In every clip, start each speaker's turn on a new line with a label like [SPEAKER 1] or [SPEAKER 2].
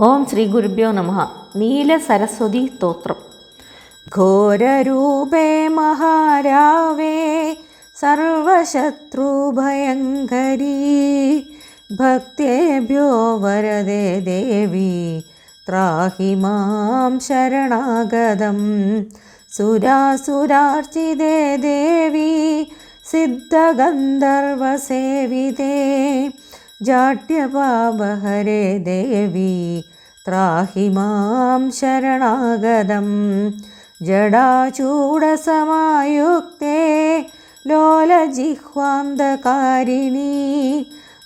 [SPEAKER 1] ഓം ശ്രീ ഗുരുഭ്യോ നമഃ. നീലസരസ്വതി സ്തോത്രം. ഘോരരൂപേ മഹാരാവേ സർവശത്രുഭയങ്കരീ ഭക്തേഭ്യോ വരദേ ദേവി ത്രാഹി മാം ശരണാഗതം. സുരാസുരാർച്ചിതേ ദേവി സിദ്ധഗന്ധർവസേവിതേ ജാഡ്യപാപഹരേ ദേവി ത്രാഹി മാം ശരണാഗതം. ജടാചൂഡസമായുക്തേ ലോലജിഹ്വാന്തകാരിണീ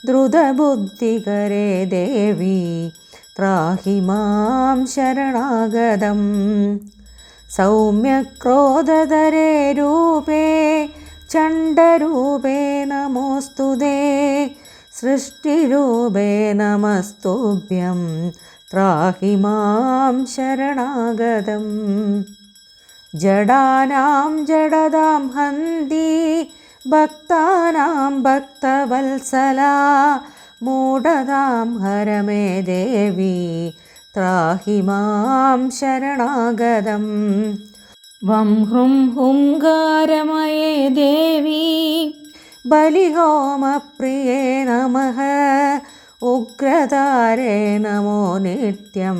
[SPEAKER 1] ദ്രുതബുദ്ധികരേ ദേവി ത്രാഹി മാം ശരണാഗതം. സൗമ്യക്രോധധരേ രൂപേ ചണ്ഡരൂപേ നമോസ്തുതേ സൃഷ്ടിരൂപേ നമസ്തുഭ്യം ത്രാഹി മാം ശരണാഗതം. ജഡാനാം ജഡതാം ഹന്തി ഭക്താനാം ഭക്തവത്സലാ മൂഢതാം ഹരമേ ദേവി ത്രാഹി മാം ശരണാഗതം. വം ഹ്രും ഹുങ്കാരമയേ ദേവി ബലിഹോമപ്രിയേ നമഃ ഉഗ്രതാരേ നമോ നിത്യം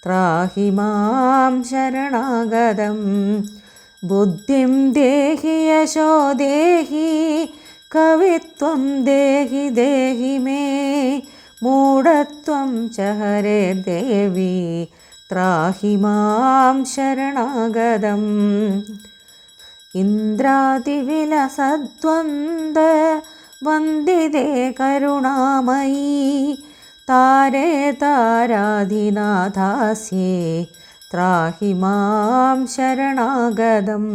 [SPEAKER 1] ത്രാഹി മാം ശരണാഗതം. ബുദ്ധിം ദേഹി യശോ ദേഹി കവിത്വം ദേഹി ദേഹി മേ മൂഢത്വം ച ഹരേ ദേവി ത്രാഹി മാം ശരണാഗതം. ഇന്ദ്രാതിവിലസദ്വന്ദ് വന്ദിതേ കരുണാമയീ താരേ താരാധിനാഥാസ്യേ ത്രാഹി മാം ശരണാഗതം.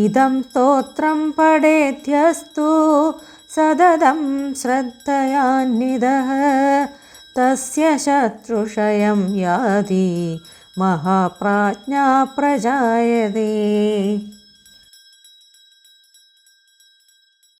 [SPEAKER 1] ഇദം സ്തോത്രം പഠേദ്യസ്തു സതതം ശ്രദ്ധയാന്വിതഃ തസ്യ ശത്രുക്ഷയം യാതി മഹാപ്രാജ്ഞാ പ്രജായതേ.